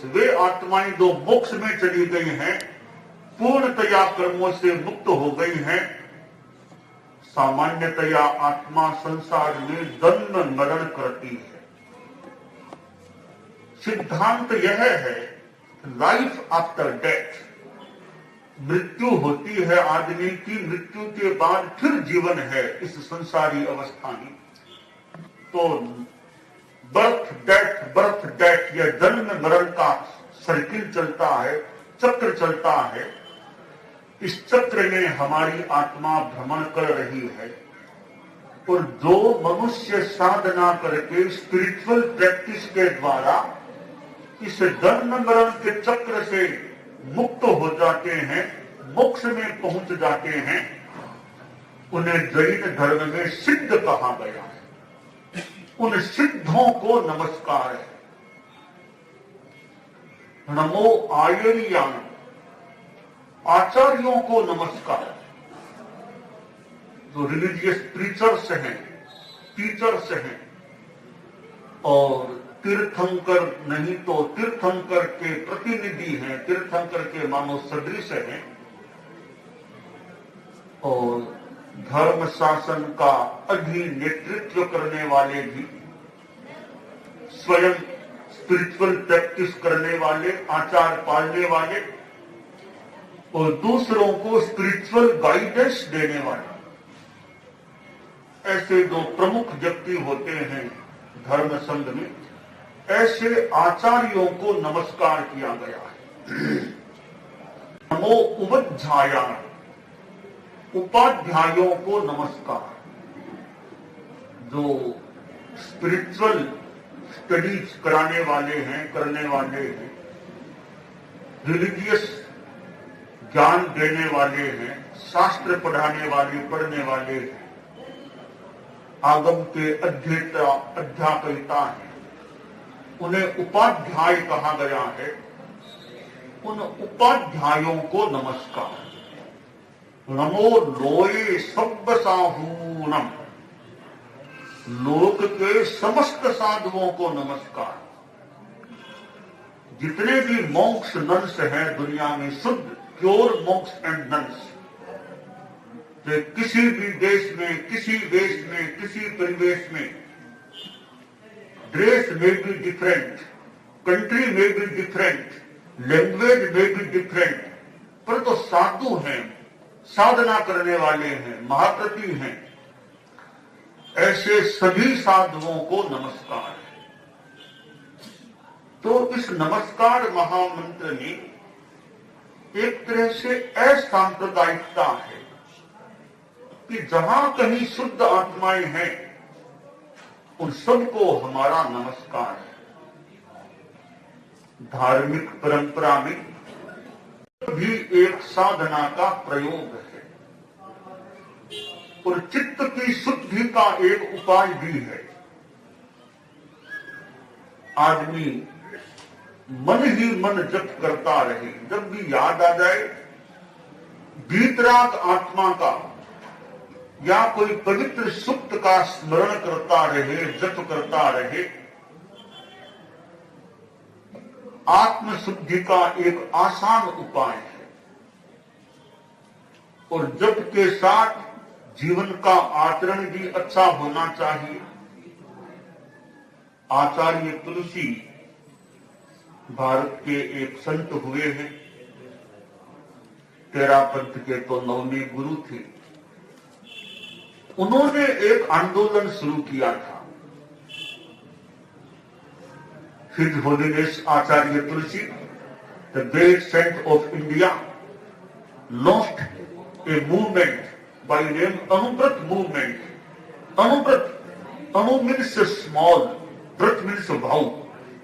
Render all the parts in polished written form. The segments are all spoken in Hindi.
वे आत्माएं जो मोक्ष में चली गई हैं, पूर्णतया कर्मों से मुक्त हो गई हैं। सामान्यतया आत्मा संसार में जन्म मरण करती है। सिद्धांत यह है, लाइफ आफ्टर डेथ, मृत्यु होती है आदमी की, मृत्यु के बाद फिर जीवन है इस संसारी अवस्था में। तो बर्थ डेथ या जन्म मरण का सर्किल चलता है, चक्र चलता है। इस चक्र में हमारी आत्मा भ्रमण कर रही है। और जो मनुष्य साधना करके स्पिरिचुअल प्रैक्टिस के द्वारा इस जन्म मरण के चक्र से मुक्त हो जाते हैं, मोक्ष में पहुंच जाते हैं, उन्हें जैन धर्म में सिद्ध कहा गया है। उन सिद्धों को नमस्कार है। नमो आयर्यान, आचार्यों को नमस्कार। जो रिलीजियस प्रीचर्स हैं, टीचर्स हैं, और तीर्थंकर नहीं तो तीर्थंकर के प्रतिनिधि हैं, तीर्थंकर के मानव सदृश हैं, और धर्म शासन का अधीन नेतृत्व करने वाले भी, स्वयं स्पिरिचुअल प्रैक्टिस करने वाले, आचार पालने वाले, और दूसरों को स्पिरिचुअल गाइडेंस देने वाले, ऐसे जो प्रमुख व्यक्ति होते हैं धर्म संघ में, ऐसे आचार्यों को नमस्कार किया गया है। नमो उपाध्यायान, उपाध्यायों को नमस्कार। जो स्पिरिचुअल स्टडीज कराने वाले हैं, करने वाले हैं, रिलीजियस ज्ञान देने वाले हैं, शास्त्र पढ़ाने वाले, पढ़ने वाले हैं, आगम के अध्यापयिता हैं, उन्हें उपाध्याय कहा गया है। उन उपाध्यायों को नमस्कार। नमो लोये सब साहूनम, लोक के समस्त साधुओं को नमस्कार। जितने भी मोक्ष नंस हैं दुनिया में, शुद्ध प्योर मोक्ष एंड नंस, जो किसी भी देश में, किसी वेश में, किसी परिवेश में, ड्रेस में भी डिफरेंट, कंट्री में भी डिफरेंट, लैंग्वेज में भी डिफरेंट, पर तो साधु हैं, साधना करने वाले हैं, महाप्रति हैं। ऐसे सभी साधुओं को नमस्कार है। तो इस नमस्कार महामंत्र में एक तरह से असांप्रदायिकता है कि जहां कहीं शुद्ध आत्माएं हैं, उन सबको हमारा नमस्कार है। धार्मिक परंपरा में भी एक साधना का प्रयोग है, और चित्त की शुद्धि का एक उपाय भी है। आदमी मन ही मन जप करता रहे, जब भी याद आ जाए बीतरात आत्मा का या कोई पवित्र सुक्त का स्मरण करता रहे, जप करता रहे। आत्मशुद्धि का एक आसान उपाय है, और जप के साथ जीवन का आचरण भी अच्छा होना चाहिए। आचार्य तुलसी भारत के एक संत हुए हैं, तेरा पंथ के तो 9वें गुरु थे। उन्होंने एक आंदोलन शुरू किया था। His Holiness Acharya Tulsi, the great saint of India, launched a movement by name Anubrat movement. Anubrat, Anu means small, Brat means vow.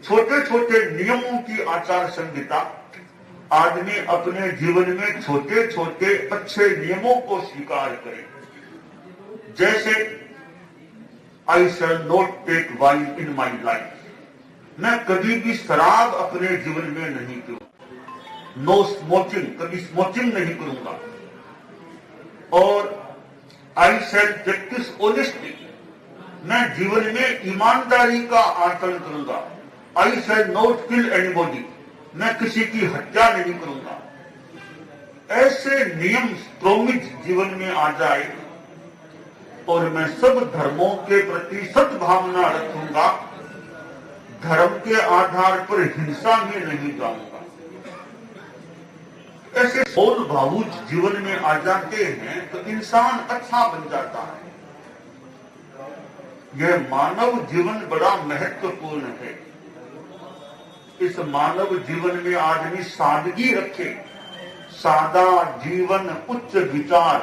छोटे छोटे नियमों की आचार संहिता। आदमी अपने जीवन में छोटे छोटे अच्छे नियमों को स्वीकार करे। जैसे I shall not take wine in my life, मैं कभी भी शराब अपने जीवन में नहीं पीऊंगा। नो स्मोकिंग, कभी स्मोकिंग नहीं करूंगा। और I shall practice honesty, मैं जीवन में ईमानदारी का आचरण करूंगा। I shall not kill anybody, मैं किसी की हत्या नहीं करूंगा, ऐसे नियम प्रोमित जीवन में आ जाए और मैं सब धर्मों के प्रति सद्भावना रखूंगा, धर्म के आधार पर हिंसा में नहीं जाऊंगा, ऐसे बोल भावुक जीवन में आ जाते हैं तो इंसान अच्छा बन जाता है। यह मानव जीवन बड़ा महत्वपूर्ण है। इस मानव जीवन में आदमी सादगी रखे, सादा जीवन उच्च विचार,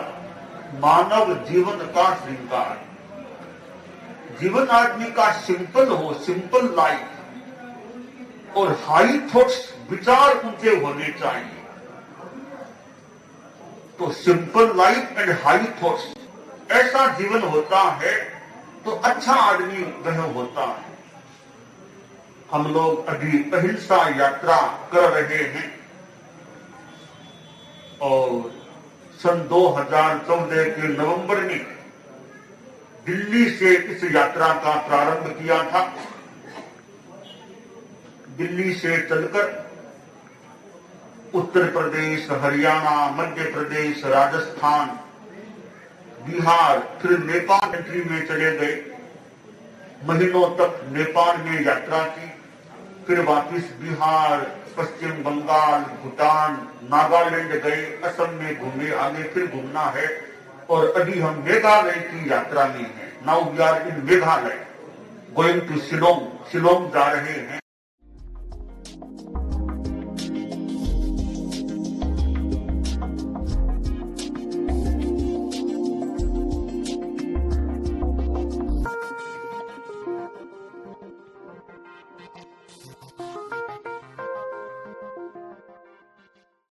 मानव जीवन का श्रृंगार। जीवन आदमी का सिंपल हो, सिंपल लाइफ, और हाई थॉट्स, विचार ऊंचे होने चाहिए। तो simple life and high thoughts, ऐसा जीवन होता है तो अच्छा आदमी वह होता है। हम लोग अभी अहिंसा यात्रा कर रहे हैं और सन 2014 के नवंबर में दिल्ली से इस यात्रा का प्रारंभ किया था। दिल्ली से चलकर उत्तर प्रदेश, हरियाणा, मध्य प्रदेश, राजस्थान, बिहार, फिर नेपाल कंट्री में चले गए। महीनों तक नेपाल में यात्रा की, फिर वापस बिहार, पश्चिम बंगाल, भूटान, नागालैंड गए, असम में घूमे, आगे फिर घूमना है और अभी हम मेघालय की यात्रा में हैं। Now we are in Meghalaya, going to Shillong. Shillong जा रहे हैं।